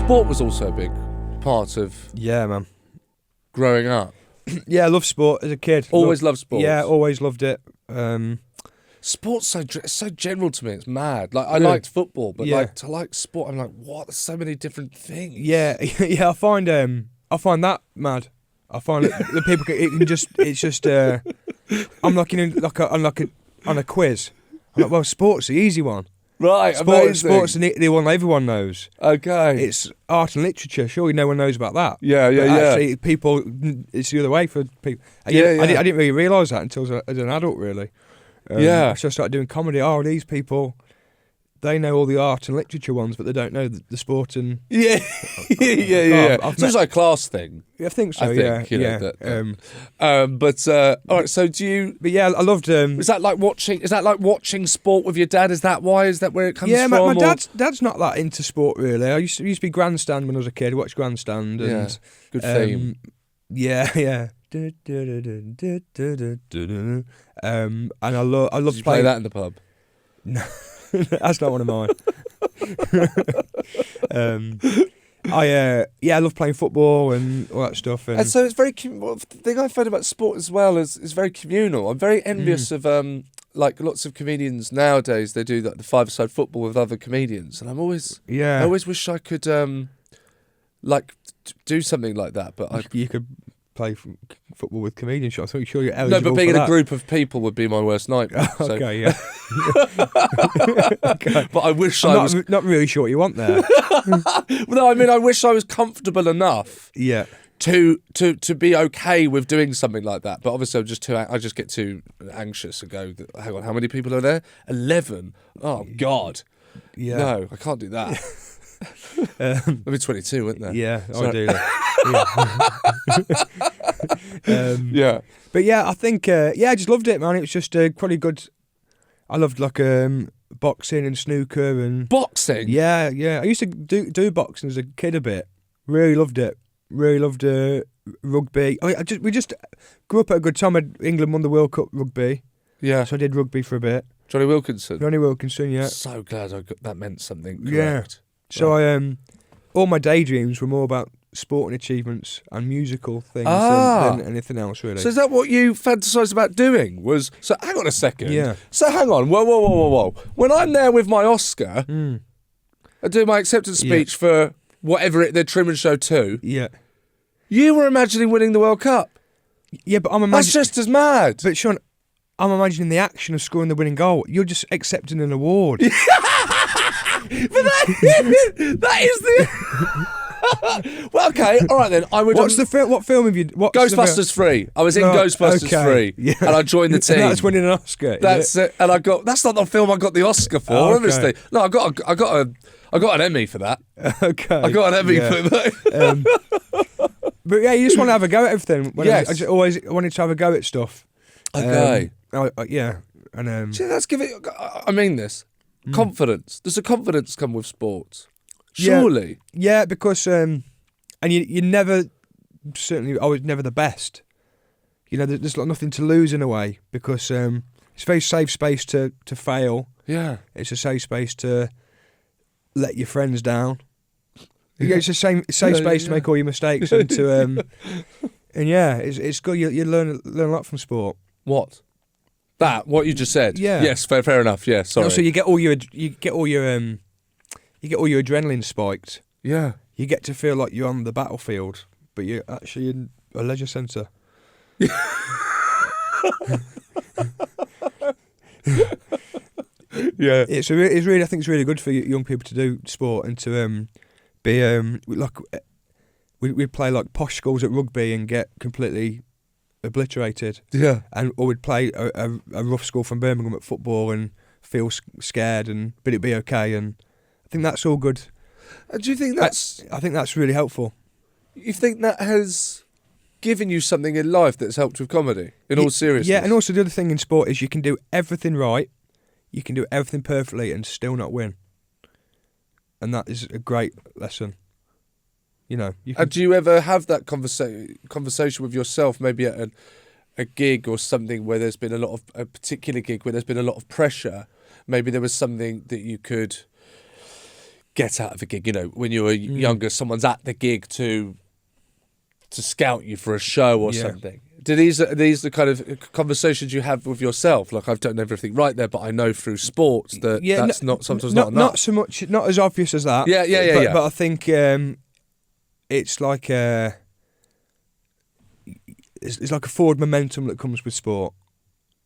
sport was also a big part of man. growing up. Yeah, I love sport as a kid. Always loved sports. Yeah, always loved it. Sport's so general to me. It's mad. Like I Really? liked football, but Yeah. like to like sport, I'm like, what? There's so many different things. Yeah, yeah. I find that mad. I find that the people it's just. I'm looking on a quiz. I'm like, well, sport's the easy one. Right. Amazing. Sports the one everyone knows. Okay. It's art and literature. Surely no one knows about that. Yeah. But actually, it's the other way for people. I didn't really realise that until as an adult, really. So I started doing comedy. Oh, these people, they know all the art and literature ones, but they don't know the sport and... Yeah. It's also a class thing. I think so, I think, yeah. All right, so do you... But yeah, I loved... Is that like watching sport with your dad? Is that where it comes from? Yeah, my dad's not that into sport, really. I used to be Grandstand when I was a kid, watch Grandstand. And, good theme. Yeah. And I love Did you play that in the pub? No, that's not one of mine. I love playing football and all that stuff. And so it's very. The thing I find about sport as well is very communal. I'm very envious of like lots of comedians nowadays. They do like the five-a-side football with other comedians, and I always wish I could do something like that. But you could play football with comedians. I think sure you're eligible. No, but being for in that. a group of people would be my worst nightmare. Okay, yeah. Okay. But I wish I'm I was not really sure what you want there. No, I mean I wish I was comfortable enough. Yeah. To be okay with doing something like that, but obviously I just get too anxious and go, hang on, how many people are there? 11. Oh God. Yeah. No, I can't do that. There'll be 22, wouldn't there? Yeah, Sorry. I do that. Yeah. But yeah, I think I just loved it, man. It was just pretty good. I loved boxing and snooker and boxing. Yeah. I used to do boxing as a kid a bit. Really loved it. Really loved rugby. We just grew up at a good time. England won the World Cup rugby. Yeah. So I did rugby for a bit. Johnny Wilkinson, yeah. So glad that meant something. Correct. Yeah. So I all my daydreams were more about sporting achievements and musical things than anything else, really. So is that what you fantasised about doing? So hang on a second. Yeah. So hang on. Whoa. When I'm there with my Oscar, I do my acceptance speech for whatever the Truman Show 2. Yeah. You were imagining winning the World Cup. Yeah, but that's just as mad. But Sean, I'm imagining the action of scoring the winning goal. You're just accepting an award. But that is the. Well, okay, all right then. I would. What film have you? Ghostbusters 3. I was in Ghostbusters 3, and I joined the team. That's winning an Oscar. That's it. And that's not the film I got the Oscar for. Oh, okay. Obviously, no. I got an Emmy for that. Okay. I got an Emmy for that. But yeah, you just want to have a go at everything. Yes. I just always wanted to have a go at stuff. Okay. Yeah. And see, let's give it. I mean this. Confidence. Does the confidence come with sports? Surely. Yeah, because and you never, certainly I was never the best. You know, there's nothing to lose in a way because it's a very safe space to fail. Yeah. It's a safe space to let your friends down. Yeah. It's a safe space to make all your mistakes and to and yeah, it's good. You learn a lot from sport. What? What you just said? Yeah. Yes. Fair enough. Yeah. Sorry. Also, you get all your adrenaline spiked. Yeah. You get to feel like you're on the battlefield, but you're actually in a leisure centre. Yeah. It's really. I think it's really good for young people to do sport and to be we play like posh schools at rugby and get completely obliterated. Yeah. Or we'd play a rough school from Birmingham at football and feel scared but it'd be okay. And I think that's all good. Do you think that's? I think that's really helpful. You think that has given you something in life that's helped with comedy? In all seriousness. Yeah, and also the other thing in sport is you can do everything right, you can do everything perfectly and still not win. And that is a great lesson. You know. And do you ever have that conversation with yourself, maybe at a gig or something where there's been a particular gig where there's been a lot of pressure? Maybe there was something that you could get out of a gig? You know, when you were younger, someone's at the gig to scout you for a show or something. Are these the kind of conversations you have with yourself? Like, I've done everything right there, but I know through sports that that's not sometimes not enough. Not so much, not as obvious as that. Yeah. But I think it's like it's like a forward momentum that comes with sport.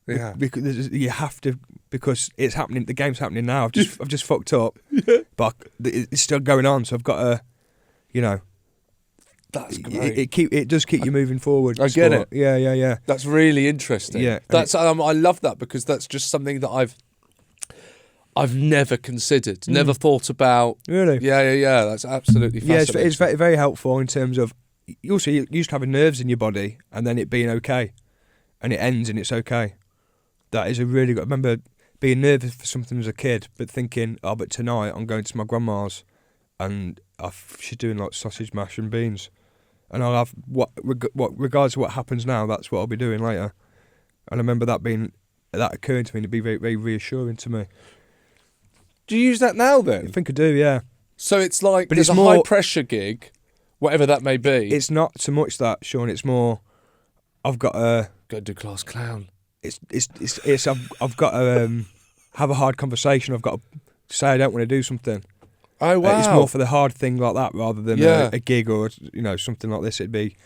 Yeah, because you have to, because it's happening. The game's happening now. I've just fucked up, but it's still going on. So I've got to, you know. That's great. It does keep you moving forward. I get it. Yeah. That's really interesting. Yeah, that's I love that, because that's just something that I've never considered, never thought about. Really? Yeah. That's absolutely fascinating. Yeah, it's very, very helpful in terms of also you used to have nerves in your body and then it being okay, and it ends and it's okay. That is a really good. I remember being nervous for something as a kid, but thinking, but tonight I'm going to my grandma's, and she's doing like sausage mash and beans. And I'll have regardless of what happens now, that's what I'll be doing later. And I remember that occurring to me, and it'd be very, very reassuring to me. Do you use that now then? I think I do, yeah. So it's like, but there's a high pressure gig, whatever that may be. It's not so much that, Sean. It's more, I've got to go do class clown. I've got to have a hard conversation. I've got to say I don't want to do something. Oh wow! It's more for the hard thing like that rather than a gig or something like this. It'd be,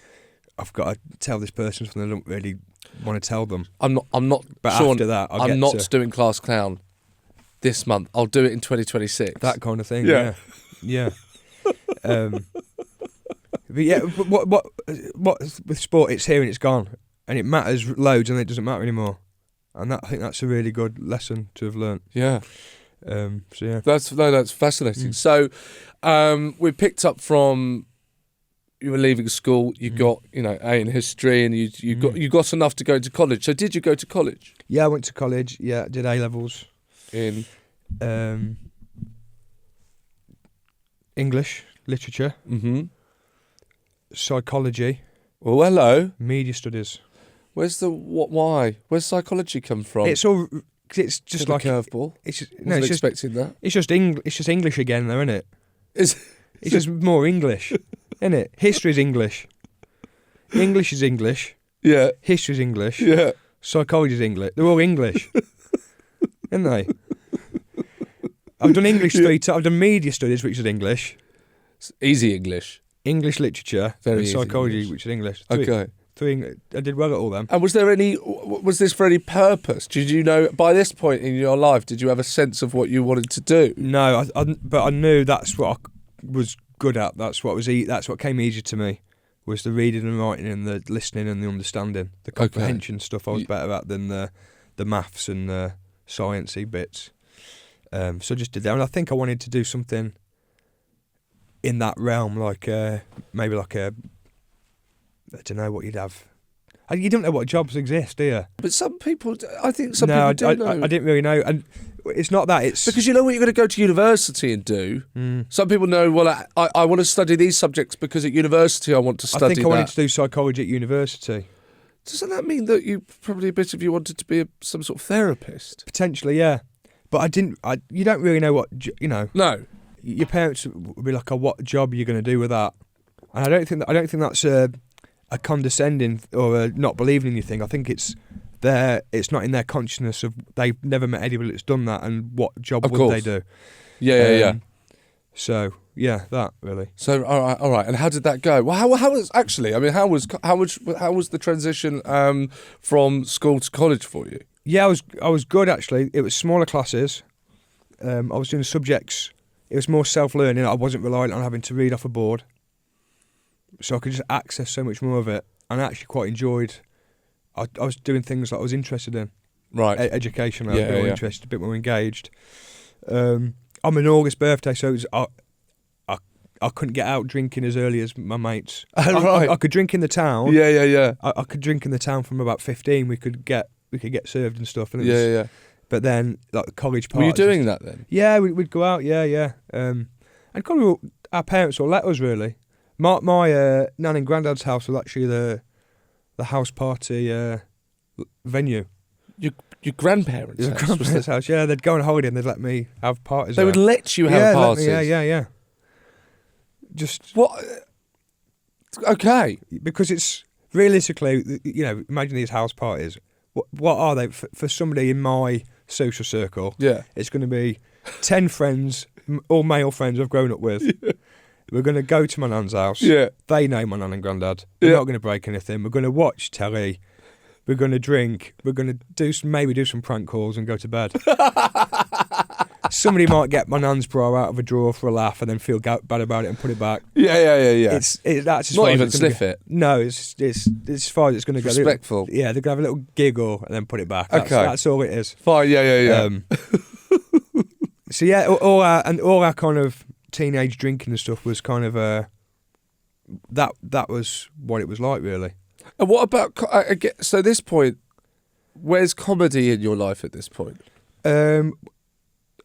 I've got to tell this person something I don't really want to tell them. I'm not. But Sean, after that, I'm not doing class clown this month. I'll do it in 2026. That kind of thing. Yeah. But what with sport? It's here and it's gone, and it matters loads, and it doesn't matter anymore. And I think that's a really good lesson to have learnt. Yeah. So yeah, that's fascinating. So, we picked up from you were leaving school. You got A in history, and you got enough to go to college. So did you go to college? Yeah, I went to college. Yeah, did A levels in English, literature, psychology. Oh, hello. Media studies. Where's psychology come from? It's just like a curveball. Wasn't expecting that. It's just English again, though, isn't it? It's just more English, isn't it? History's English. English is English. Yeah. History's English. Yeah. Psychology's English. They're all English, aren't they? I've done English 3 times. I've done media studies, which is English. It's easy English. English literature. Very and easy psychology, English. which is English. Okay. I did well at all them. And was this for any purpose? Did you know, by this point in your life, did you have a sense of what you wanted to do? No, but I knew that's what I was good at. That's what came easy to me, was the reading and writing and the listening and the understanding. The comprehension stuff I was better at than the maths and the sciencey bits. So I just did that. And I think I wanted to do something in that realm, like maybe like a, I don't know what you'd have. You don't know what jobs exist, do you? But some people, I think some people do know. I didn't really know. And it's not that, it's... Because you know what you're going to go to university and do? Some people know, well, I want to study these subjects because at university I want to study that. I think I wanted to do psychology at university. Doesn't that mean that probably a bit of you wanted to be some sort of therapist? Potentially, yeah. But I didn't... you don't really know what... No. Your parents would be like, what job are you going to do with that? And I don't think that's a condescending or a not believing in your thing. I think it's not in their consciousness of they've never met anybody that's done that, and what job would they do? Yeah. So yeah, that really. So all right. And how did that go? Well, how was actually? I mean, how was the transition from school to college for you? Yeah, I was good actually. It was smaller classes. I was doing subjects. It was more self-learning. I wasn't reliant on having to read off a board. So I could just access so much more of it, and I actually quite enjoyed. I was doing things that I was interested in, right? Education. I was a bit more interested, a bit more engaged. I'm an August birthday, so it was, I couldn't get out drinking as early as my mates. Right. I could drink in the town. Yeah. I could drink in the town from about 15. We could get served and stuff. And yeah. But then, like college parties. Were you doing that then? Yeah, we'd go out. Yeah. And kind of our parents will let us really. My nan and granddad's house was actually the house party venue. Your grandparents' house? Grandparents' house, yeah. They'd go on holiday and they'd let me have parties. They would let you have parties? Yeah. Just... What? Okay. Because it's... Realistically, imagine these house parties. What are they? For somebody in my social circle, it's going to be 10 friends, all male friends I've grown up with. Yeah. We're going to go to my nan's house. Yeah. They know my nan and granddad. We're not going to break anything. We're going to watch telly. We're going to drink. We're going to maybe do some prank calls and go to bed. Somebody might get my nan's bra out of a drawer for a laugh and then feel bad about it and put it back. Yeah. That's as not far even as sniff it. No, it's as far as it's going to go. Respectful. They're going to have a little giggle and then put it back. Okay. That's all it is. Fine. Yeah. So yeah, all our kind of teenage drinking and stuff was kind of that was what it was like, really. And what about so at this point? Where's comedy in your life at this point?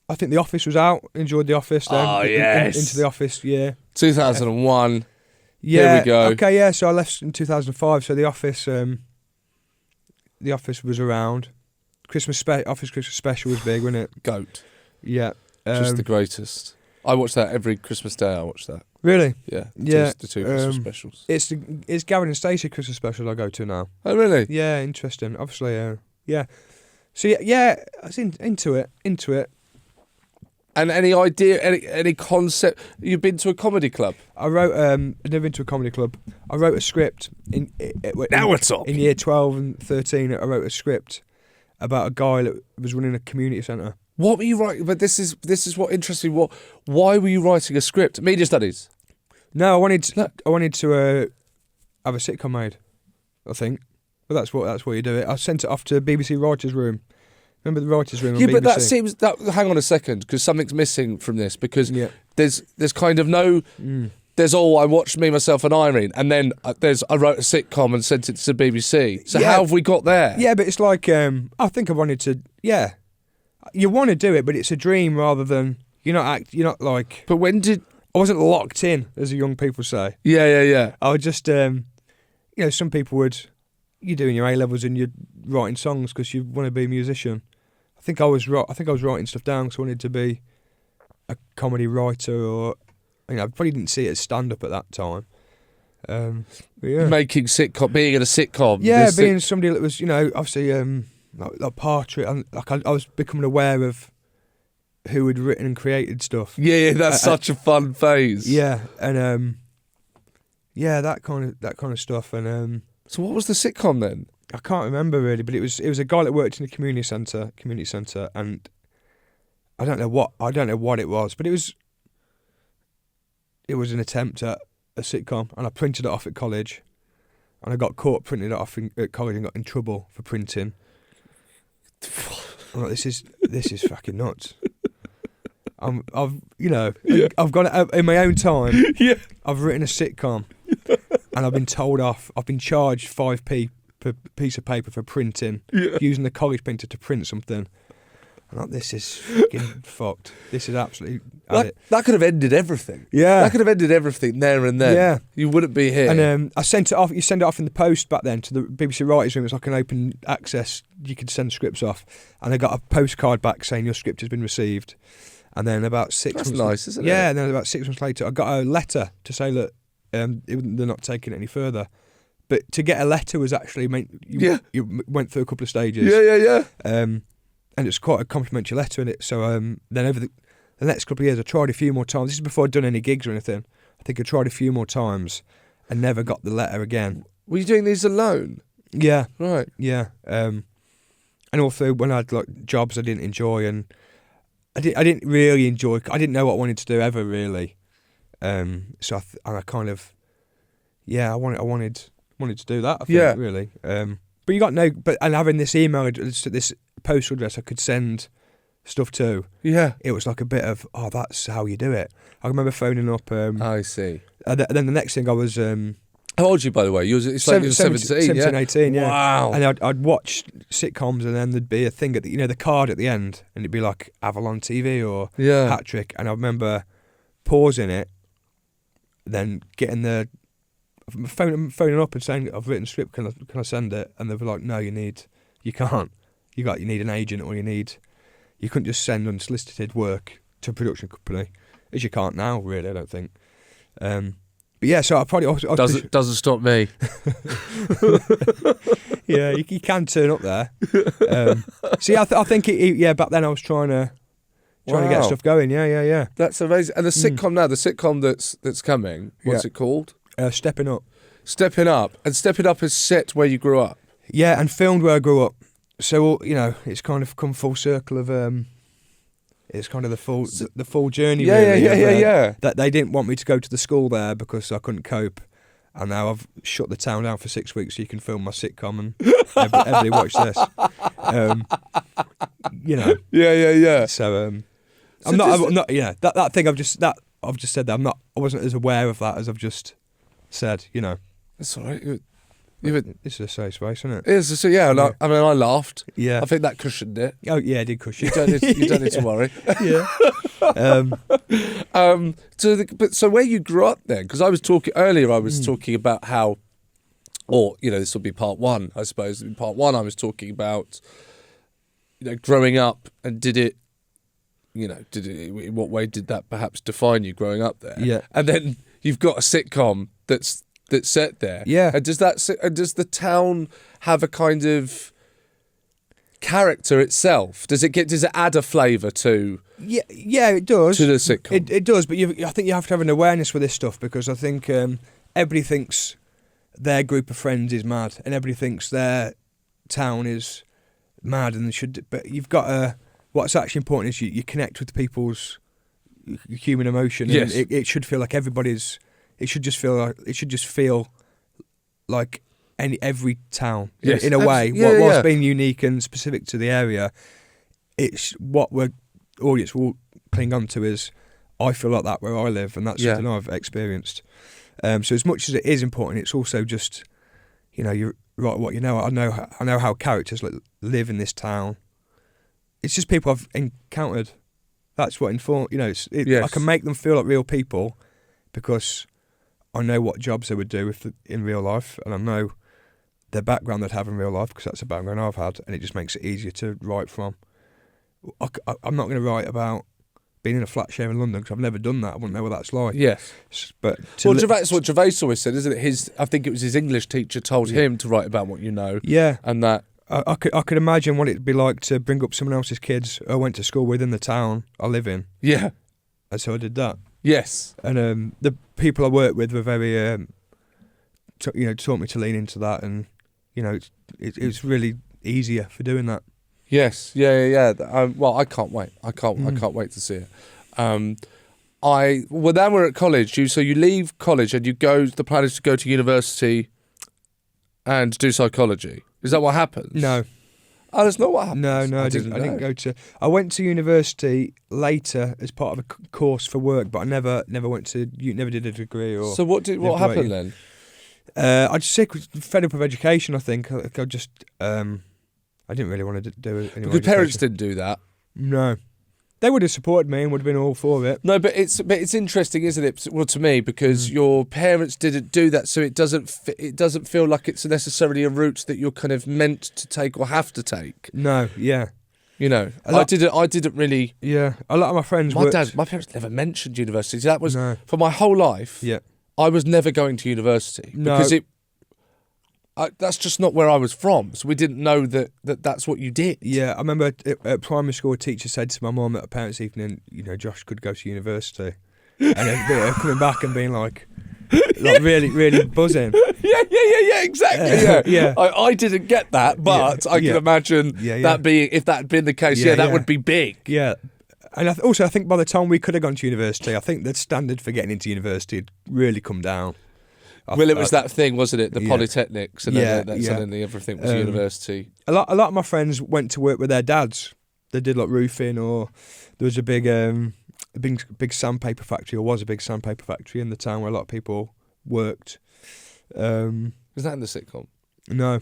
I think The Office was out. Enjoyed The Office. Then. Oh, yes. Into The Office, yeah. 2001. Yeah. Here we go. Okay, yeah. So I left in 2005. So The Office was around. Office Christmas special was big, wasn't it? Goat. Yeah. Just the greatest. I watch that every Christmas day. I watch that. Really? Yeah. Yeah. The two Christmas specials. It's Gavin and Stacey Christmas specials I go to now. Oh, really? Yeah, interesting. Obviously, yeah. So yeah, I was into it. And any idea, any concept? You've been to a comedy club? I wrote. I'd never been to a comedy club. I wrote a script Now we're talking. In year 12 and 13. I wrote a script about a guy that was running a community centre. What were you writing? But this is what interests me. Why were you writing a script? Media studies. No, I wanted to have a sitcom made. I think. But that's what you do. I sent it off to BBC Writers' Room. Remember the writers' room on BBC? But that seems hang on a second, because something's missing from this, because there's kind of no there's I watched Me, Myself and Irene, and then I wrote a sitcom and sent it to the BBC. So how have we got there? Yeah, but it's like I think I wanted to you want to do it, but it's a dream rather than you're not like. But when did I wasn't locked in, as the young people say. Yeah. I would just some people you're doing your A-levels and you're writing songs because you want to be a musician. I think I was writing stuff down because I wanted to be a comedy writer, or I probably didn't see it as stand-up at that time. Making sitcom, being in a sitcom. Yeah, being somebody that was, obviously like Partridge. I was becoming aware of who had written and created stuff. Yeah, that's such a fun phase. Yeah, and that kind of stuff. And so what was the sitcom then? I can't remember really, but it was a guy that worked in a community centre, and I don't know what it was, but it was an attempt at a sitcom, and I printed it off at college, and I got caught printing it off at college and got in trouble for printing. I'm like, this is fucking nuts. I've gone out in my own time. Yeah, I've written a sitcom, and I've been told off. I've been charged 5p per piece of paper for printing, using the college printer to print something. I'm like, this is fucking fucked. This is absolutely. That could have ended everything. Yeah, that could have ended everything there and then. Yeah, you wouldn't be here. And I sent it off. You send it off in the post back then to the BBC Writers' Room. It's like an open access. You could send scripts off, and I got a postcard back saying your script has been received. And then about 6 months. That's nice, isn't it? Yeah, and then about 6 months later, I got a letter to say that they're not taking it any further. But to get a letter was actually you went through a couple of stages. Yeah. And it's quite a complimentary letter in it. So then over the next couple of years, I tried a few more times. This is before I'd done any gigs or anything. I think I tried a few more times and never got the letter again. Were you doing these alone? Yeah. Right. Yeah. And also when I had like jobs I didn't enjoy, and I didn't really enjoy. I didn't know what I wanted to do ever really. So I kind of, I wanted to do that. I think, really. But you got and having this email address, this postal address I could send stuff to. Yeah. It was like a bit of, that's how you do it. I remember phoning up. I see. And then the next thing I was. How old are you, by the way? You was 17, 18, yeah. Wow. And I'd watch sitcoms, and then there'd be a thing at the card at the end, and it'd be like Avalon TV or Hat Trick, and I remember pausing it, then getting the phoning up and saying I've written a script, can I send it? And they were like, no, you can't. You need an agent, or you couldn't just send unsolicited work to a production company, as you can't now, really. I don't think. But yeah, so I probably doesn't stop me. Yeah, you can turn up there. I think back then I was trying to get stuff going. Yeah. That's amazing. And the sitcom now, the sitcom that's coming, what's it called? Stepping Up. Stepping Up, and Stepping Up is set where you grew up. Yeah, and filmed where I grew up. So it's kind of come full circle of. It's kind of the full journey. Yeah. That they didn't want me to go to the school there because I couldn't cope, and now I've shut the town down for 6 weeks so you can film my sitcom and everybody watch this. Yeah. So I'm not. That thing I've just said that I wasn't as aware of that as I've just said. That's all right. It's a safe space, isn't it? It is. So yeah. I mean, I laughed. Yeah. I think that cushioned it. Oh yeah, it did cushion. You don't need to worry. Yeah. So where you grew up then? Because I was talking earlier. I was talking about how, this will be part one, I suppose. In part one, I was talking about, growing up, and in what way did that perhaps define you growing up there? Yeah. And then you've got a sitcom that's set there. Yeah. And does the town have a kind of character itself? Does it add a flavour to? Yeah, it does. To the sitcom. It does, but I think you have to have an awareness with this stuff, because I think everybody thinks their group of friends is mad, and everybody thinks their town is mad, and they should. But you've got to. What's actually important is you connect with people's human emotion. Yes. And it should feel like everybody's. It should just feel like every town in a way. What's being unique and specific to the area, it's what we're audience will cling on to is, I feel like that where I live, and that's something I've experienced. So as much as it is important, it's also just, you're right. What I know how characters live in this town. It's just people I've encountered. That's what informed. I can make them feel like real people because I know what jobs they would do in real life, and I know their background they'd have in real life because that's the background I've had, and it just makes it easier to write from. I'm not going to write about being in a flat share in London because I've never done that. I wouldn't know what that's like. Yes, but that's what Gervais always said, isn't it? I think it was his English teacher told him to write about what you know. Yeah, and that I could imagine what it'd be like to bring up someone else's kids who I went to school with in the town I live in. Yeah, and so I did that. Yes, and the people I worked with were very, taught me to lean into that, and it's really easier for doing that. Yes, yeah. Well, I can't wait. I can't wait to see it. Now we're at college. So you leave college and you go. The plan is to go to university and do psychology. Is that what happens? No. Oh, that's not what happened. No, I didn't go to. I went to university later as part of a course for work, but I never went to. Never did a degree or. So what happened then? I just fed up of education. I think I just. I didn't really want to do it. Because parents didn't do that. No. They would have supported me and would have been all for it. No, but it's interesting, isn't it? Well, to me, because your parents didn't do that, so it doesn't feel like it's necessarily a route that you're kind of meant to take or have to take. No, yeah. I didn't really. Yeah, a lot of my friends. My parents never mentioned university. So that was for my whole life. Yeah, I was never going to university because that's just not where I was from. So we didn't know that's what you did. Yeah, I remember at primary school, a teacher said to my mum at a parents' evening, Josh could go to university, and then coming back and being like really, really buzzing. Yeah, exactly. Yeah. I didn't get that, but I can imagine that being, if that had been the case, that would be big. Yeah. And I think by the time we could have gone to university, I think the standard for getting into university had really come down. Well, it was that thing, wasn't it? The polytechnics, and then everything was university. A lot of my friends went to work with their dads. They did like roofing, or there was a big sandpaper factory, or was a big sandpaper factory in the town where a lot of people worked. Was that in the sitcom? No,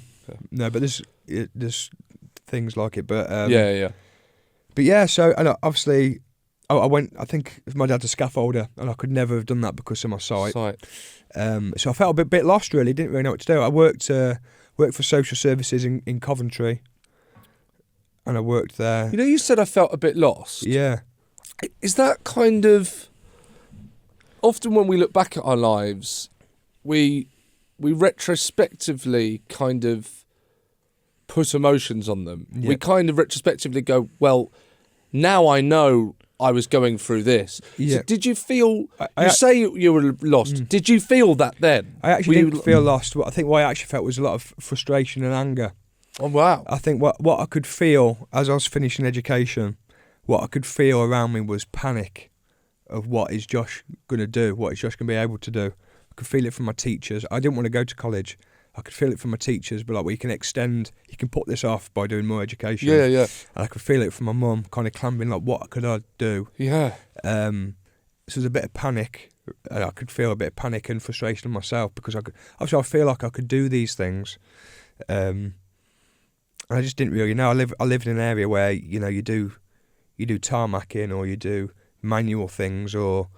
but there's things like it. But But yeah, so and obviously. I went. I think my dad's a scaffolder, and I could never have done that because of my sight. So I felt a bit lost. Really, didn't really know what to do. I worked for social services in Coventry, and I worked there. You know, you said I felt a bit lost. Yeah. Is that kind of... Often when we look back at our lives, we retrospectively kind of put emotions on them. Yeah. We kind of retrospectively go, well, now I know I was going through this. Yeah. So did you feel... you say you were lost. Did you feel that then? I actually didn't feel lost. I think what I actually felt was a lot of frustration and anger. Oh, wow. I think what I could feel as I was finishing education, what I could feel around me was panic of what is Josh going to do, what is Josh going to be able to do. I could feel it from my teachers. I didn't want to go to college. I could feel it from my teachers, but like, well, you can put this off by doing more education. Yeah, yeah. And I could feel it from my mum, kind of clambering, like, what could I do? Yeah. So there's a bit of panic. I could feel a bit of panic and frustration in myself because I feel like I could do these things. And I just didn't really know. I lived in an area where, you know, you do tarmacking, or you do manual things, or,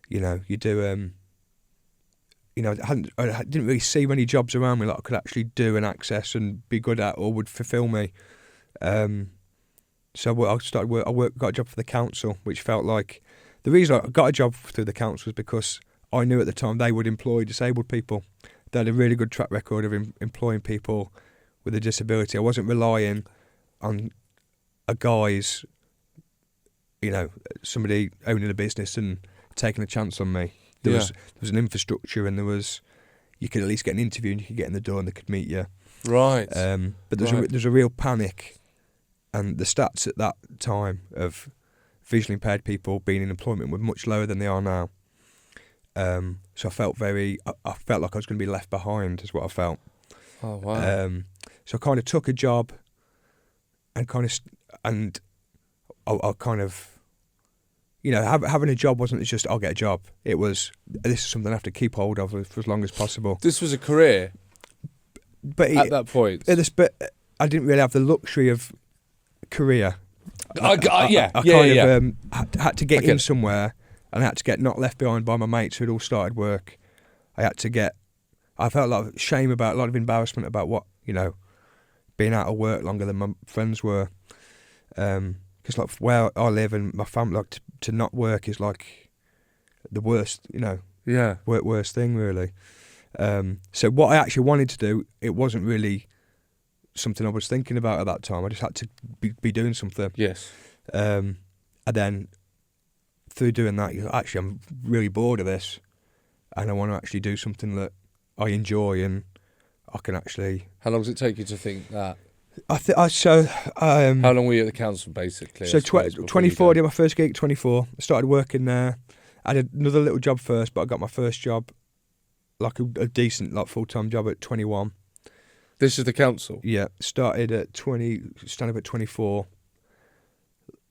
you know, you do... you know, I didn't really see many jobs around me that I could actually do and access and be good at or would fulfil me. So I got a job for the council, which felt like... The reason I got a job through the council was because I knew at the time they would employ disabled people. They had a really good track record of employing people with a disability. I wasn't relying on a guy's, you know, somebody owning a business and taking a chance on me. There was an infrastructure, and you could at least get an interview, and you could get in the door and they could meet you. Right. But there's a real panic, and the stats at that time of visually impaired people being in employment were much lower than they are now. So I felt like I was going to be left behind, is what I felt. Oh wow. So I kind of took a job, and I kind of, you know, having a job wasn't just, I'll get a job. It was, this is something I have to keep hold of for as long as possible. This was a career, but at that point. But I didn't really have the luxury of career. I had to get in somewhere, and I had to get not left behind by my mates who'd all started work. I felt a lot of shame about, a lot of embarrassment about what, you know, being out of work longer than my friends were. Because like where I live and my family, like to not work is like the worst, you know. Yeah. Worst thing really. So what I actually wanted to do, it wasn't really something I was thinking about at that time. I just had to be doing something. Yes. And then through doing that, actually I'm really bored of this, and I want to actually do something that I enjoy and I can actually. How long does it take you to think that? How long were you at the council, basically? So 24, I did my first gig at 24. I started working there. I had another little job first, but I got my first job, like a decent, like full-time job at 21. This is the council? Yeah. Started at 20, stand up at 24.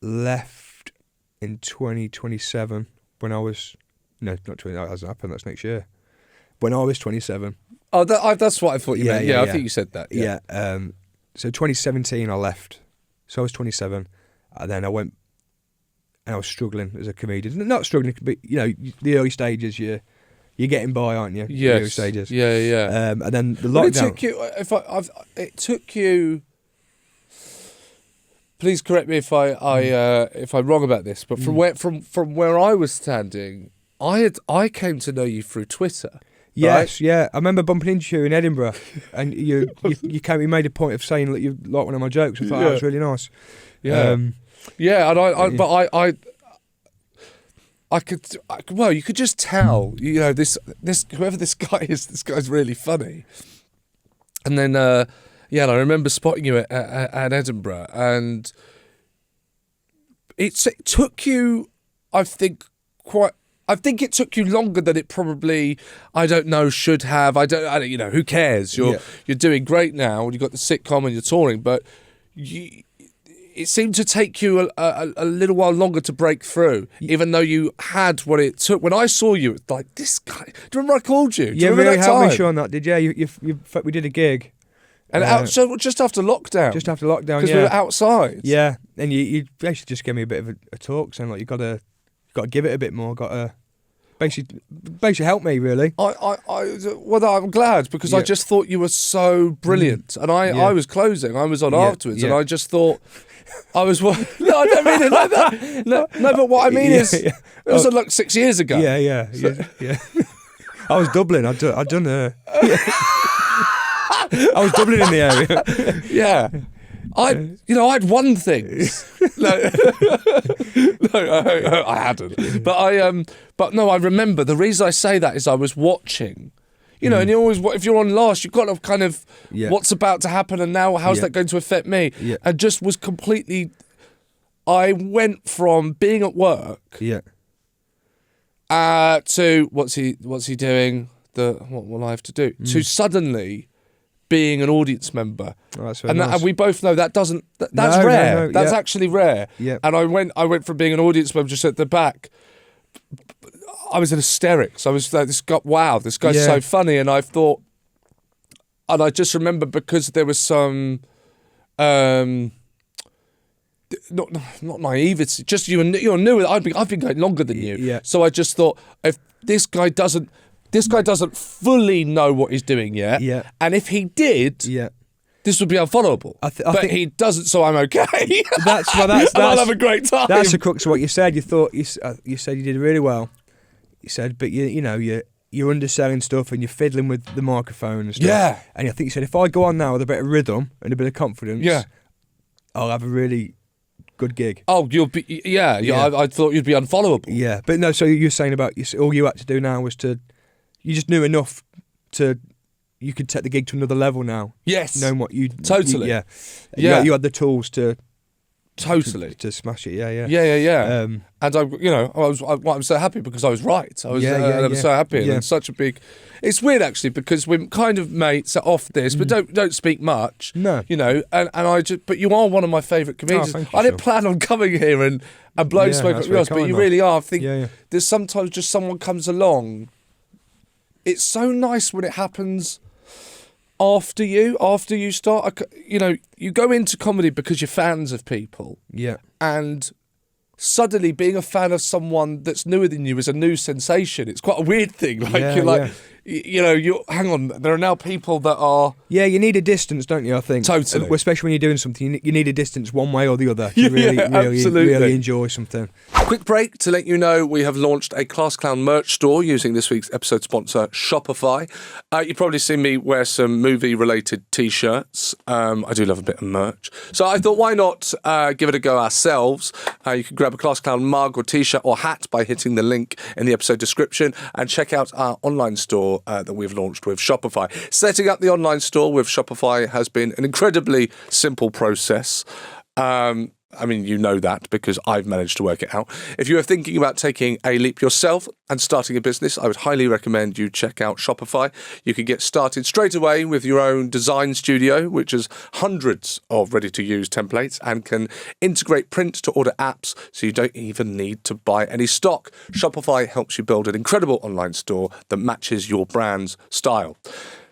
Left in 2027 when I was... No, not 20, that hasn't happened, that's next year. When I was 27. Oh, that's what I thought you meant. Yeah, I think you said that. Yeah. So 2017 I left. So I was 27, and then I went, and I was struggling as a comedian. Not struggling, but you know, the early stages, you're getting by, aren't you? Yes. The early stages. Yeah. And then the lockdown. It took you. Please correct me if I'm wrong about this, but from where I was standing, I came to know you through Twitter. Yes, right? Yeah. I remember bumping into you in Edinburgh, and you made a point of saying that you liked one of my jokes. I thought that was really nice. Yeah, and I could. Well, you could just tell. You know, this whoever this guy is, this guy's really funny. And then, and I remember spotting you at Edinburgh, and it took you, I think it took you longer than it probably, I don't know, should have. I don't, you know, who cares? You're doing great now, and you've got the sitcom and you're touring, but it seemed to take you a little while longer to break through, even though you had what it took. When I saw you, it's like, this guy, do you remember I called you? Do you remember really that helped time? me, Sean, that did, we did a gig. And so just after lockdown. Just after lockdown, because we were outside. Yeah, and you basically just gave me a bit of a talk, saying like you got to give it a bit more, got to basically helped me really. Well, I'm glad because I just thought you were so brilliant, and I was closing. I was on afterwards, and I just thought I was. No, I don't mean it like that. No, but what I mean is, it was like 6 years ago. Yeah. I was Dublin. I'd done I was Dublin in the area. Yeah. I'd won things. No, I hadn't. But no, I remember. The reason I say that is I was watching. And you always, if you're on last, you've got to kind of what's about to happen, and now how's that going to affect me? Yeah. And just was completely. I went from being at work. Yeah. To what's he doing? What will I have to do? To suddenly being an audience member. Oh, that's very nice. And we both know that doesn't. That's rare. No, that's actually rare. Yeah. And I went from being an audience member just at the back. I was in hysterics. I was like, this guy's so funny. And I thought, and I just remember because there was some, not naivety, just you're new. I've been going longer than you. Yeah. So I just thought, if this guy doesn't fully know what he's doing yet. Yeah. And if he did, this would be unfollowable. But he doesn't, so I'm okay. That's I'll have a great time. That's the crux of what you said. You thought you said you did really well. You said, but you're underselling stuff and you're fiddling with the microphone and stuff. Yeah. And I think you said, if I go on now with a bit of rhythm and a bit of confidence, I'll have a really good gig. Oh, you'll be, I thought you'd be unfollowable. Yeah, but no. So you're saying about all you had to do now was you just knew enough you could take the gig to another level now. Yes, knowing what you totally. You had the tools to smash it. Yeah. And I'm so happy because I was right. I was so happy, and it's such a big. It's weird actually because we're kind of mates off this, but don't speak much. No, and but you are one of my favourite comedians. I didn't plan on coming here and blowing smoke up yours, but you really are. I think there's sometimes just someone comes along. It's so nice when it happens after you start. You go into comedy because you're fans of people. Yeah. And suddenly being a fan of someone that's newer than you is a new sensation. It's quite a weird thing. Hang on, there are now people that are... Yeah, you need a distance, don't you, I think? Totally. Especially when you're doing something, you need a distance one way or the other to really enjoy something. Quick break to let you know we have launched a Class Clown merch store using this week's episode sponsor, Shopify. You've probably seen me wear some movie-related T-shirts. I do love a bit of merch. So I thought, why not give it a go ourselves? You can grab a Class Clown mug or T-shirt or hat by hitting the link in the episode description and check out our online store that we've launched with Shopify. Setting up the online store with Shopify has been an incredibly simple process. You know that because I've managed to work it out. If you are thinking about taking a leap yourself and starting a business, I would highly recommend you check out Shopify. You can get started straight away with your own design studio, which has hundreds of ready-to-use templates and can integrate print-to-order apps so you don't even need to buy any stock. Shopify helps you build an incredible online store that matches your brand's style.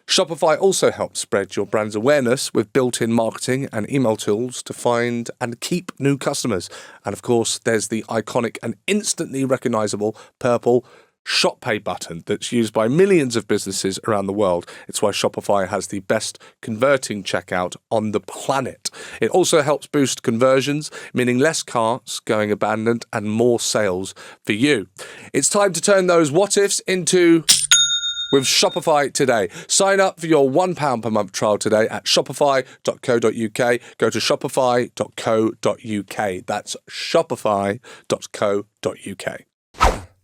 Shopify also helps spread your brand's awareness with built-in marketing and email tools to find and keep new customers. And of course, there's the iconic and instantly recognizable purple Shop Pay button that's used by millions of businesses around the world. It's why Shopify has the best converting checkout on the planet. It also helps boost conversions, meaning less carts going abandoned and more sales for you. It's time to turn those what-ifs into... with Shopify today. Sign up for your £1 per month trial today at shopify.co.uk. Go to shopify.co.uk. That's shopify.co.uk.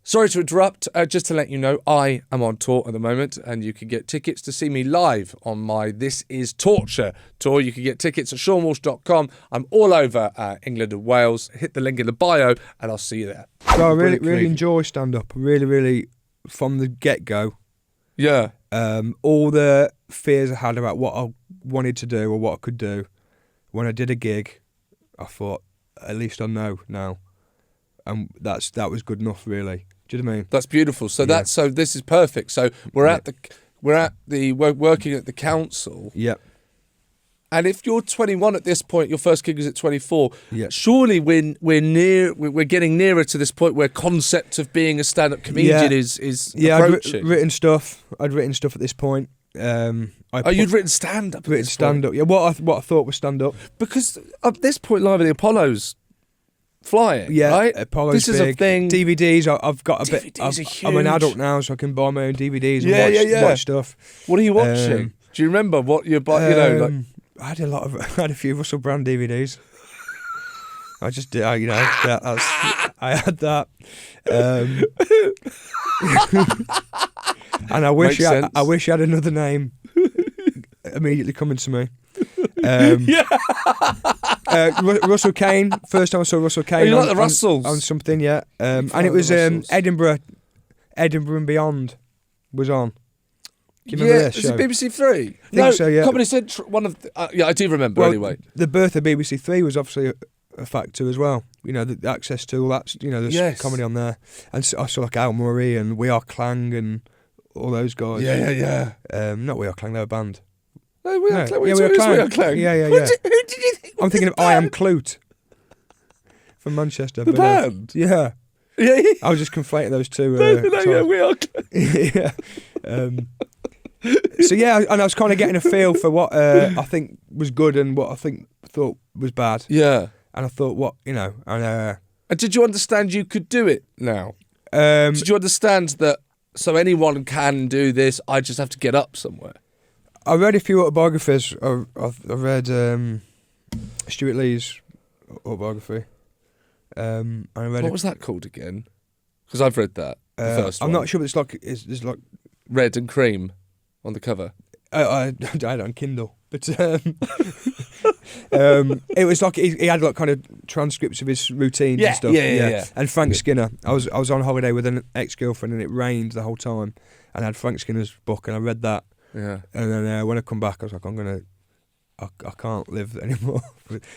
Sorry to interrupt. Just to let you know, I am on tour at the moment and you can get tickets to see me live on my This Is Torture tour. You can get tickets at seanwalsh.com. I'm all over England and Wales. Hit the link in the bio and I'll see you there. So I really enjoy stand-up. Really, from the get-go. Yeah. All the fears I had about what I wanted to do or what I could do, when I did a gig, I thought, at least I know now. And that was good enough, really. Do you know what I mean? That's beautiful. So this is perfect. So we're working at the council. Yeah. And if you're 21 at this point, your first gig is at 24. Yeah. Surely we're getting nearer to this point where concept of being a stand-up comedian is approaching. I'd written stuff. I'd written stuff at this point. You'd written stand-up. Written stand-up. Yeah, what I thought was stand-up. Because at this point, Live at the Apollo's flying. Yeah, right? Apollo's this is big. a thing. DVDs. I've got a bit. DVDs are huge. I'm an adult now, so I can buy my own DVDs and watch stuff. What are you watching? Do you remember what you're buying? I had I had a few Russell Brand DVDs. I just did, I had that. And I wish I had another name immediately coming to me. Russell Kane. First time I saw Russell Kane. You like the Russells? On something, yeah. And it was Edinburgh and Beyond was on. Do you remember this show? Is it BBC Three? I think so, yeah. Comedy Central, one of the, I do remember anyway. The birth of BBC Three was obviously a factor as well. You know, the access to all that, there's comedy on there. And so I saw like Al Murray and We Are Clang and all those guys. Yeah. Not We Are Clang, they were a band. No, We Are Clang. We Are Clang. Yeah. Who did you think? I'm thinking of I Am Clute from Manchester. The band? Yeah. Yeah. I was just conflating those two. We Are Clang. Yeah. So yeah, and I was kind of getting a feel for what I think was good and what I thought was bad. Yeah. And I thought, and did you understand you could do it now? Did you understand that so anyone can do this, I just have to get up somewhere? I read a few autobiographies. I read Stuart Lee's autobiography. And I read what was that called again? Because I've read that, the first one. I'm not sure, but it's like red and cream on the cover. I had it on Kindle, but it was like he had like kind of transcripts of his routines and stuff. Yeah. And Frank Skinner. I was on holiday with an ex-girlfriend and it rained the whole time, and I had Frank Skinner's book and I read that. Yeah. And then when I come back, I was like, I can't live anymore.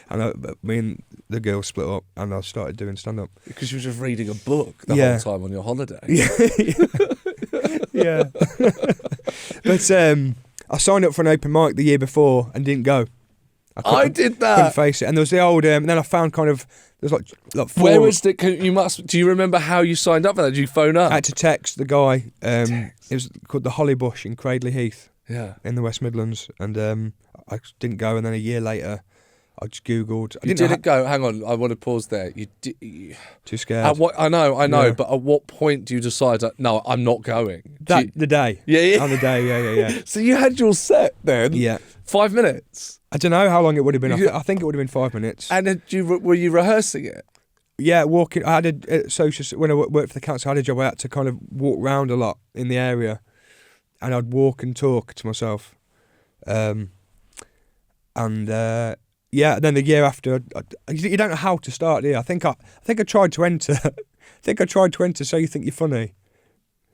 And me and the girl split up, and I started doing stand-up because you were just reading a book the whole time on your holiday. Yeah. But I signed up for an open mic the year before and didn't go. I did that. Couldn't face it. And there was the old. And then I found there's like four. Where was it? Do you remember how you signed up for that? Did you phone up? I had to text the guy. It was called the Holly Bush in Cradley Heath. Yeah. In the West Midlands, and I didn't go. And then a year later, I just Googled. You didn't go. Hang on, I want to pause there. Too scared. I know. But at what point do you decide? No, I'm not going. The day. Yeah. On the day. Yeah. So you had your set then. Yeah. 5 minutes. I don't know how long it would have been. I think it would have been 5 minutes. And were you rehearsing it? Yeah, walking. I had a social when I worked for the council. I had a job. I had to kind of walk around a lot in the area, and I'd walk and talk to myself. Then the year after, you don't know how to start, do you? I think I tried to enter. So you think you're funny.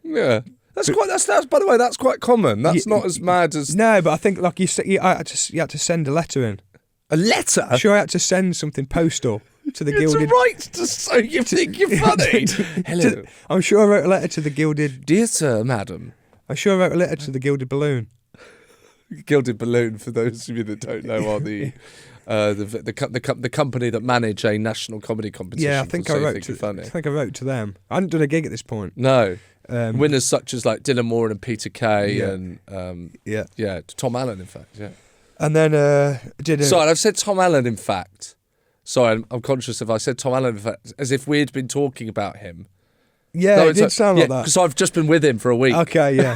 Yeah, that's by the way, that's quite common. That's not as mad as no, but I think like you had to send a letter in. A letter? Sure, I had to send something postal to the Gilded. It's a right to so you think you're funny. Hello. I'm sure I wrote a letter to the Gilded. Dear sir, madam. I'm sure I wrote a letter to the Gilded Balloon. Gilded Balloon, for those of you that don't know, are the company that manage a national comedy competition. Yeah, I think I wrote to them. I hadn't done a gig at this point. No. Winners such as like Dylan Moran and Peter Kay and Tom Allen, in fact. Yeah. And then Sorry, I've said Tom Allen, in fact. Sorry, I'm conscious if I said Tom Allen, in fact, as if we'd been talking about him. Yeah, no, it did sound like that. Because I've just been with him for a week. Okay, yeah.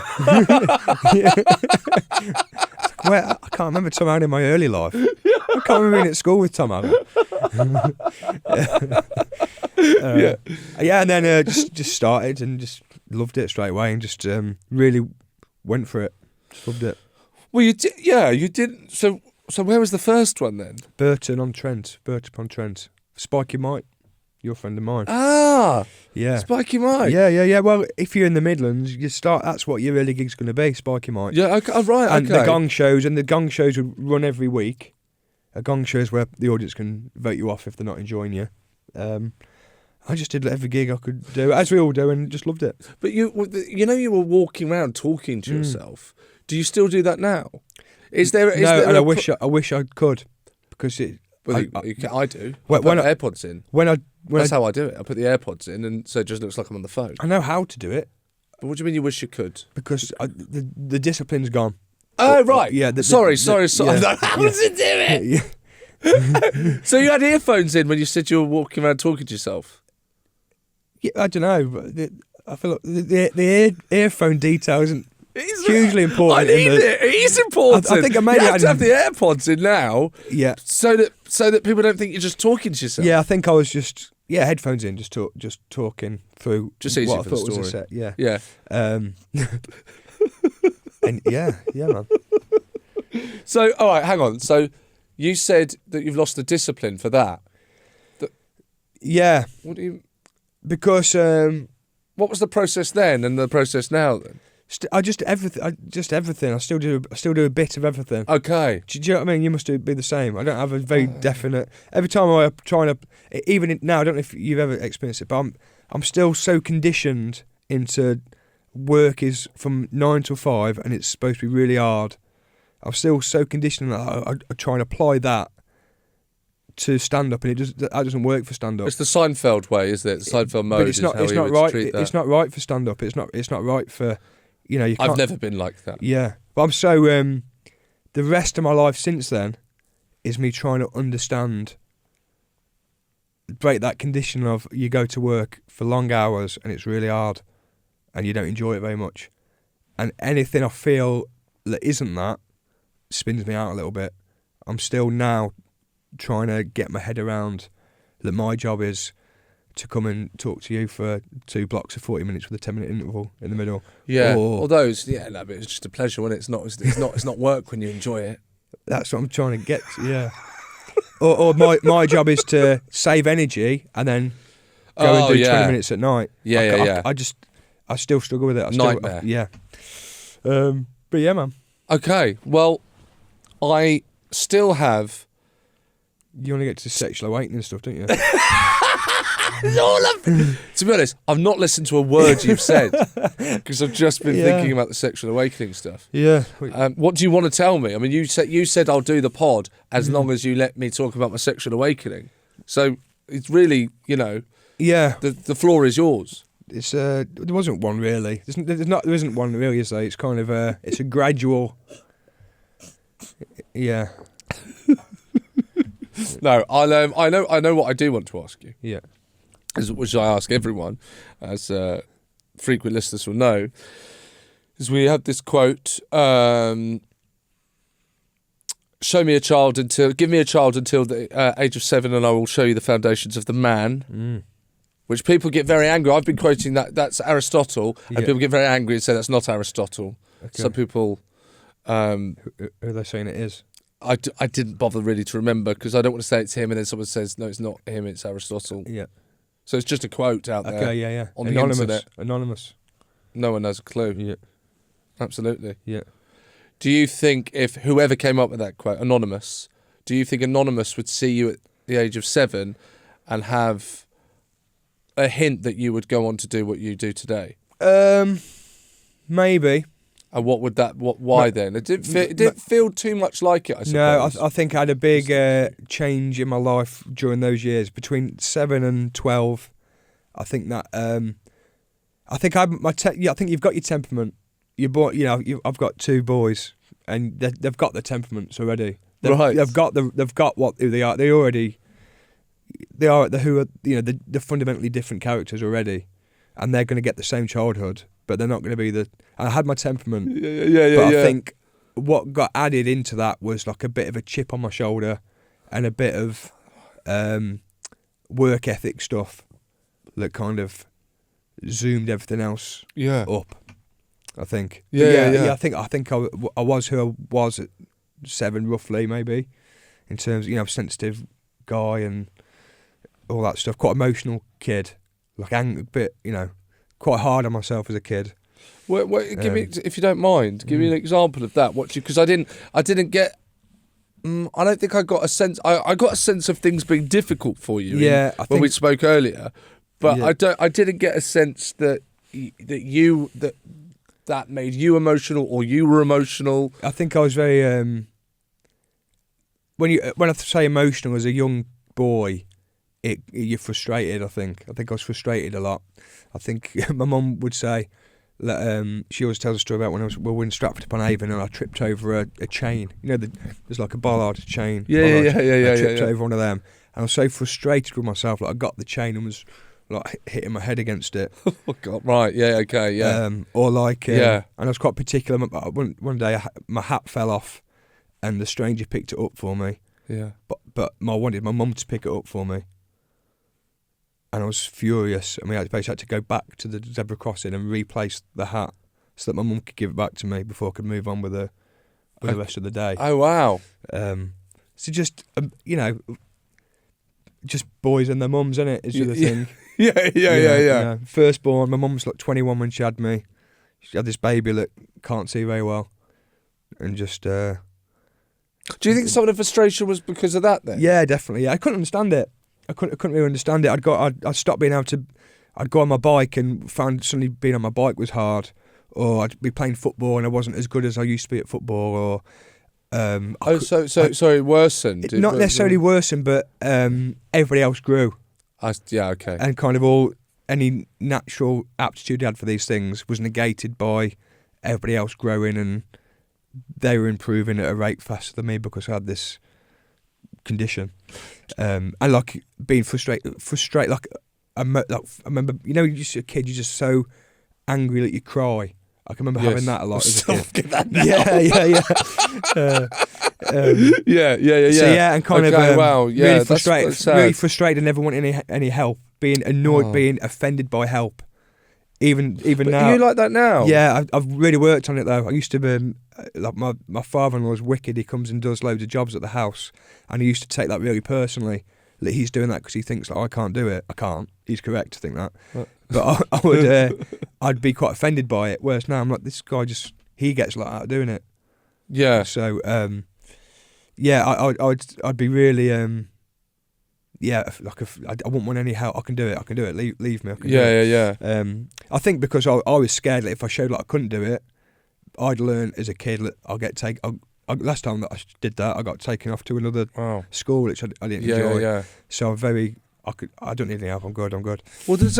I can't remember Tom Allen in my early life. I can't remember being at school with Tom Allen. And then just started and just loved it straight away and just really went for it. Just loved it. Well, you did. Yeah, you did. So where was the first one then? Burton upon Trent. Spiky Mike. Your friend of mine. Ah, yeah. Spiky Mike. Yeah. Well, if you're in the Midlands, that's what your early gig's going to be, Spiky Mike. Yeah, okay, right, and the gong shows would run every week. A gong show is where the audience can vote you off if they're not enjoying you. I just did every gig I could do, as we all do, and just loved it. But you were walking around talking to yourself. Do you still do that now? Is there? And I wish I could, because it. Well, I do. I put AirPods in. That's how I do it. I put the AirPods in, and so it just looks like I'm on the phone. I know how to do it. But what do you mean you wish you could? Because the discipline's gone. Oh, right. Yeah. Sorry. Yeah. How does it do it? So you had earphones in when you said you were walking around talking to yourself? Yeah, I don't know. But I feel like the earphone detail isn't hugely important. I need it. It is important. I think maybe you have to have the AirPods in now. Yeah. So that people don't think you're just talking to yourself. Yeah, I think I was just headphones in, just talking through just what I thought was a set. Yeah. Yeah. And yeah, man. So all right, hang on. So you said that you've lost the discipline for that. Yeah. What do you? Because what was the process then and the process now then? everything. I still do a bit of everything. Okay. Do you know what I mean? You must be the same. I don't have a very definite. Every time I'm trying to, even now, I don't know if you've ever experienced it, but I'm still so conditioned into work is from 9 till 5, and it's supposed to be really hard. I'm still so conditioned that I try and apply that to stand up, and that doesn't work for stand up. It's the Seinfeld way, isn't it? The Seinfeld mode. But it's not right. Treat that. It's not right for stand up. It's not right for. You know, you can't. I've never been like that. Yeah, but I'm so. The rest of my life since then is me trying to understand, break that condition of you go to work for long hours and it's really hard, and you don't enjoy it very much, and anything I feel that isn't that spins me out a little bit. I'm still now trying to get my head around that my job is to come and talk to you for 2 blocks of 40 minutes with a 10-minute interval in the middle. Yeah, or those. Yeah, no, but it's just a pleasure when it's not. It's not work when you enjoy it. That's what I'm trying to get to, yeah. or my job is to save energy and then go and do 20 minutes at night. Yeah. I still struggle with it. Nightmare. Yeah. But yeah, man. Okay, well, I still have. You want to get to sexual awakening stuff, don't you? To be honest, I've not listened to a word you've said because I've just been thinking about the sexual awakening stuff. Yeah. What do you want to tell me? I mean, you said I'll do the pod as long as you let me talk about my sexual awakening. So it's really, yeah. The floor is yours. It's there wasn't one really. There isn't one really. Is there? It's kind of it's a gradual. Yeah. No, I know what I do want to ask you. Yeah. Which I ask everyone, as frequent listeners will know, is we have this quote: give me a child until the age of 7, and I will show you the foundations of the man. Mm. Which people get very angry. I've been quoting that's Aristotle, and people get very angry and say that's not Aristotle. Okay. Some people, who are they saying it is? I didn't bother really to remember because I don't want to say it's him, and then someone says no, it's not him, it's Aristotle. Yeah. So it's just a quote out there. Okay, yeah. On the internet. Anonymous. No one has a clue. Yeah. Absolutely. Yeah. Do you think if whoever came up with that quote, Anonymous, do you think Anonymous would see you at the age of 7 and have a hint that you would go on to do what you do today? Maybe. And what would that? Why then? It didn't feel too much like it. I suppose. No, I think I had a big change in my life during those years between 7 and 12. I think that I think I think you've got your temperament. You're born. I've got 2 boys, and they've got the temperaments already. They've got who they are. They are the fundamentally different characters already, and they're going to get the same childhood. But they're not going to be I had my temperament. Yeah. But I think what got added into that was like a bit of a chip on my shoulder and a bit of work ethic stuff that kind of zoomed everything else up. I think. Yeah. I think I was who I was at 7, roughly, maybe, in terms of sensitive guy and all that stuff. Quite emotional kid, like a bit, quite hard on myself as a kid. Give me, if you don't mind, give me an example of that. Because I didn't get. I don't think I got a sense. I got a sense of things being difficult for you. When we spoke earlier, but I didn't get a sense that that made you emotional, or you were emotional? I think I was very when I say emotional as a young boy, you're frustrated. I think I was frustrated a lot. I think my mum would say that she always tells a story about when we were in Stratford upon Avon and I tripped over a chain. There's like a bollard chain. Yeah. I tripped over one of them, and I was so frustrated with myself. Like I got the chain and was like hitting my head against it. Oh God! Right? Yeah. Okay. Yeah. And I was quite particular. One day my hat fell off, and the stranger picked it up for me. Yeah. But I wanted my mum to pick it up for me. And I was furious. I mean, I basically had to go back to the zebra crossing and replace the hat so that my mum could give it back to me before I could move on with the rest of the day. Oh, wow. So just, just boys and their mums, innit, is the other thing. Yeah. Firstborn, my mum was like 21 when she had me. She had this baby that can't see very well. And just... Do you think some of the frustration was because of that then? Yeah, definitely. Yeah, I couldn't understand it. I couldn't really understand it. I'd stopped being able to. I'd go on my bike and found suddenly being on my bike was hard, or I'd be playing football and I wasn't as good as I used to be at football. Or sorry, worsened. Not necessarily worsened, but everybody else grew. Okay. And kind of any natural aptitude I had for these things was negated by everybody else growing, and they were improving at a rate faster than me because I had this condition. And like being frustrated. Like I remember, you're just a kid. You're just so angry that you cry. I can remember having that a lot as a kid. Yeah. So and kind of really frustrated, really frustrated, and never wanting any help. Being annoyed, being offended by help. Even now. Are you like that now? Yeah, I've really worked on it though. I used to be like my father-in-law's wicked. He comes and does loads of jobs at the house, and he used to take that really personally. That he's doing that because he thinks like I can't do it. I can't. He's correct to think that. What? But I would, I'd be quite offended by it. Whereas now I'm like, this guy he gets like out of doing it. Yeah. So I'd be really I wouldn't want any help. I can do it. Leave me. I can do it. Yeah. I think because I was scared that if I showed like I couldn't do it, I'd learn as a kid that I'll get taken. Last time that I did that, I got taken off to another school, which I didn't enjoy. Yeah. So I don't need any help. I'm good. Well, has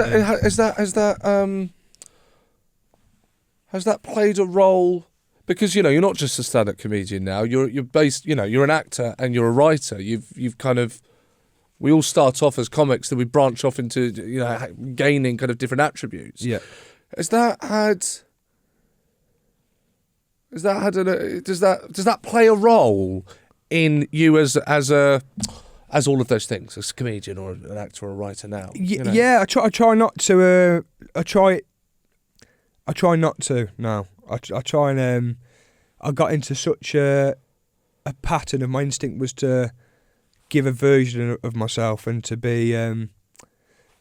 that played a role? Because you're not just a stand-up comedian now. You're based. You're an actor and you're a writer. You've kind of. We all start off as comics, then we branch off into gaining kind of different attributes. Yeah. Does that play a role in you as all of those things, as a comedian or an actor or a writer now? Yeah, I try not to. I try not to. No, I try and. I got into such a pattern of my instinct was to give a version of myself and to be. In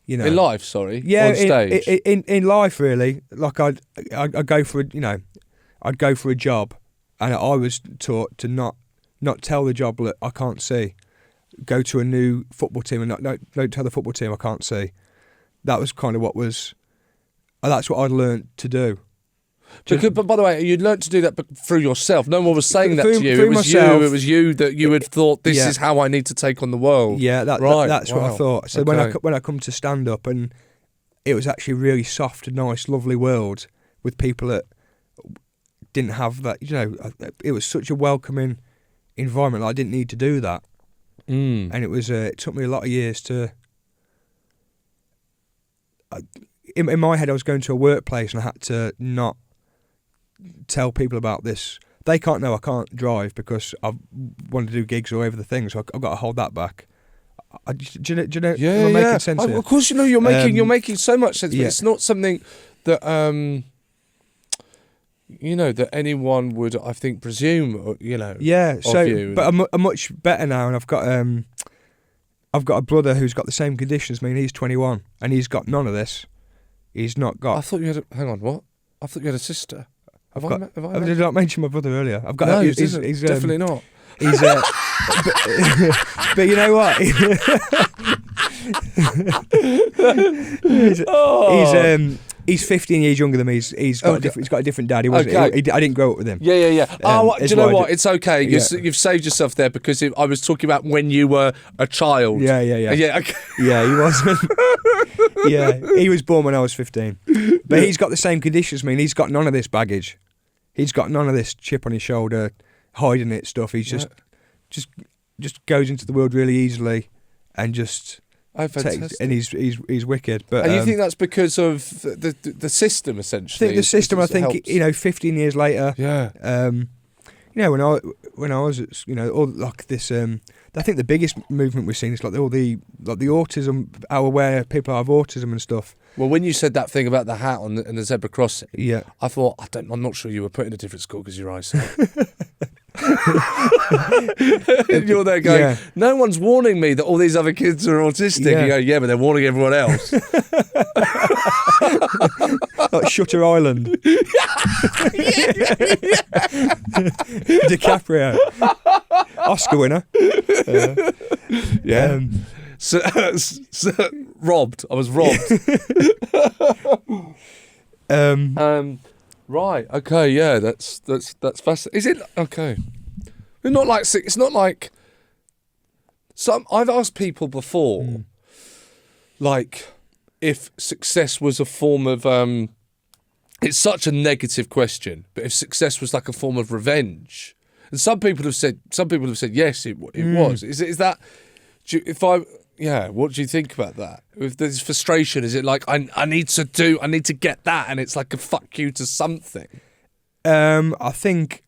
life, sorry. Yeah, on stage. In life, really. Like I'd go for I'd go for a job, and I was taught to not tell the job that I can't see. Go to a new football team and don't tell the football team I can't see. That was kind of that's what I'd learned to do. But by the way, you'd learnt to do that through yourself. No one was saying that to you. It was you that you had thought, this is how I need to take on the world. Yeah, that's what I thought. So when I come to stand up, and it was actually a really soft, nice, lovely world with people that didn't have that. It was such a welcoming environment. I didn't need to do that, and it took me a lot of years to. In my head, I was going to a workplace and I had to not tell people about this. They can't know I can't drive because I want to do gigs all over the thing, so I've got to hold that back. Do you know? Yeah, am I making sense here? Of course, you're making so much sense. But it's not something that that anyone would, I think, presume. Yeah. So, you. But I'm much better now, and I've got a brother who's got the same condition as me, and he's 21, and he's got none of this. He's not got. I thought you had. Hang on, what? I thought you had a sister. Did I mention my brother earlier? I've got. No, he's definitely not. He's. But you know what? He's 15 years younger than me. He's got a different dad. He wasn't. I didn't grow up with him. Yeah. Do you know what? It's okay. You've saved yourself there because I was talking about when you were a child. Yeah. Okay. Yeah, he wasn't. Yeah, he was born when I was 15. But he's got the same conditions as me, and he's got none of this baggage. He's got none of this chip on his shoulder, hiding it stuff. He's just goes into the world really easily, and just. Oh, fantastic. And he's wicked. But and you think that's because of the system, essentially? I think the system. I think 15 years later. Yeah. When I was all like this. I think the biggest movement we've seen is like the autism, how aware people are of autism and stuff. Well, when you said that thing about the hat and the zebra crossing, yeah, I thought I'm not sure you were put in a different school because your eyesight. You're there going, no one's warning me that all these other kids are autistic. You go, yeah, but they're warning everyone else. Like Shutter Island. DiCaprio. Oscar winner. Yeah. So, robbed. I was robbed. Right. Okay. Yeah. That's fascinating. Is it okay? It's not like some. I've asked people before, like, if success was a form of. It's such a negative question, but if success was like a form of revenge, and some people have said yes, it was. Is that? What do you think about that? If there's frustration, is it like I need to get that, and it's like a fuck you to something? I think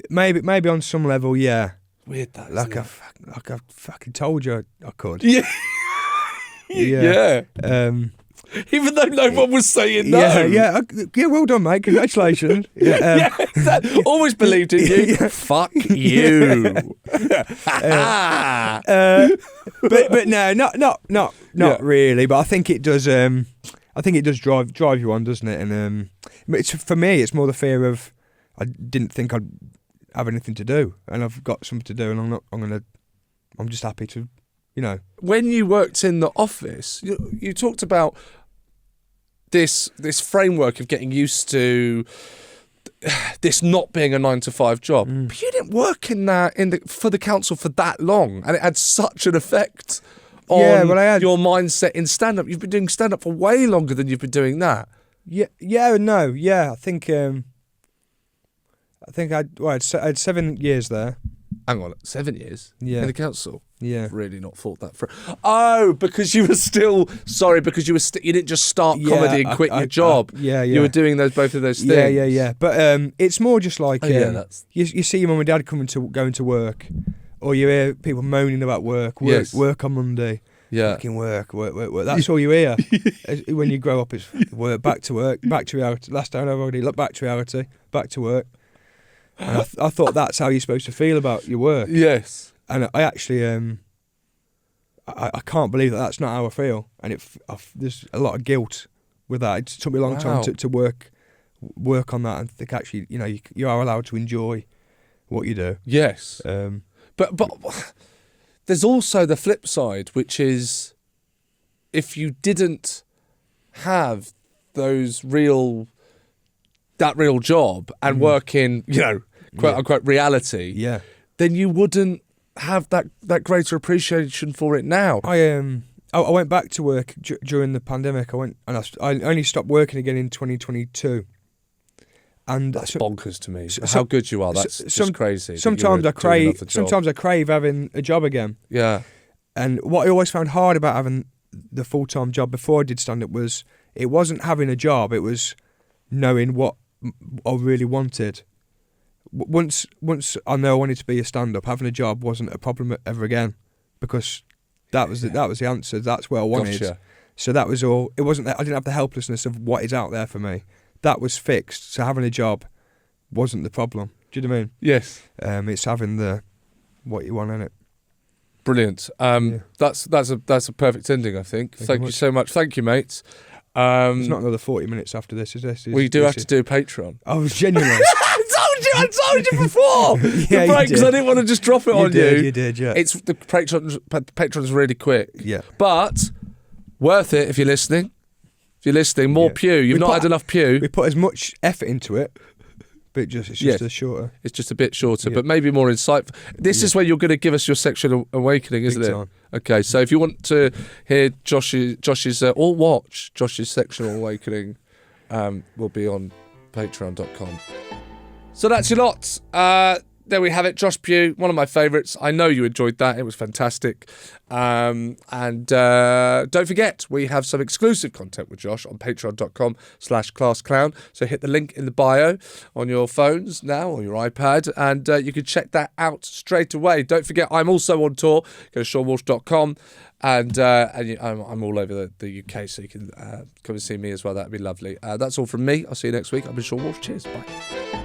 maybe on some level, yeah. Weird that. Like I fucking told you I could. Yeah. Yeah. Even though no one was saying no. Yeah. Well done, mate. Congratulations. Always believed in you. Fuck you. But no, not really. But I think it does. I think it does drive you on, doesn't it? And for me, it's more the fear of I didn't think I'd have anything to do, and I've got something to do, and I'm just happy to. When you worked in the office, you talked about this framework of getting used to this not being a 9-to-5 job. But you didn't work in that for the council for that long, and it had such an effect on your mindset in stand-up. You've been doing stand-up for way longer than you've been doing that. Yeah, no, yeah. I think I had 7 years there. Hang on, 7 years? Yeah. In the council? Yeah. I've really not thought that through. Oh, because you were still... Sorry, because you didn't just start comedy and quit your job. You were doing both of those things. Yeah. But it's more just like... that's... You see your mum and dad going to work, or you hear people moaning about work on Monday. Yeah. Fucking work. That's all you hear. When you grow up, it's work, back to reality. Last time I've already looked back to reality, back to work. And I thought that's how you're supposed to feel about your work. Yes. And I actually, I can't believe that that's not how I feel. And there's a lot of guilt with that. It took me a long time to work on that and think actually, you are allowed to enjoy what you do. Yes. But there's also the flip side, which is if you didn't have that real job and work in, quote unquote reality, then you wouldn't have that greater appreciation for it now. I went back to work during the pandemic. I only stopped working again in 2022. And that's bonkers to me. How good you are. That's just crazy. Sometimes I crave having a job again. Yeah. And what I always found hard about having the full-time job before I did stand-up was it wasn't having a job, it was knowing what I really wanted. Once I know I wanted to be a stand-up, having a job wasn't a problem ever again, because that was the answer. That's what I wanted. Gotcha. So that was all. It wasn't. I didn't have the helplessness of what is out there for me. That was fixed. So having a job wasn't the problem. Do you know what I mean? Yes. It's having what you want in it. Brilliant. That's a perfect ending, I think. Thank you so much. Thank you, mates. There's not another 40 minutes after this, is this? We do have to do Patreon. Oh, genuinely. I told you before. The break, because I didn't want to just drop it on you. You did, yeah. It's the Patreon's really quick. Yeah. But worth it if you're listening. If you're listening, more Pugh. You've not had enough Pugh. We put as much effort into it, but it's just a shorter. It's just a bit shorter, but maybe more insightful. This is where you're going to give us your sexual awakening, isn't it? Okay, so if you want to hear Josh's or watch Josh's sexual awakening, will be on patreon.com. So that's your lot. There we have it, Josh Pugh, one of my favourites. I know you enjoyed that. It was fantastic. And don't forget, we have some exclusive content with Josh on patreon.com/classclown. So hit the link in the bio on your phones now or your iPad, and you can check that out straight away. Don't forget, I'm also on tour. Go to SeannWalsh.com. And I'm all over the UK, so you can come and see me as well. That'd be lovely. That's all from me. I'll see you next week. I've been Seann Walsh. Cheers. Bye.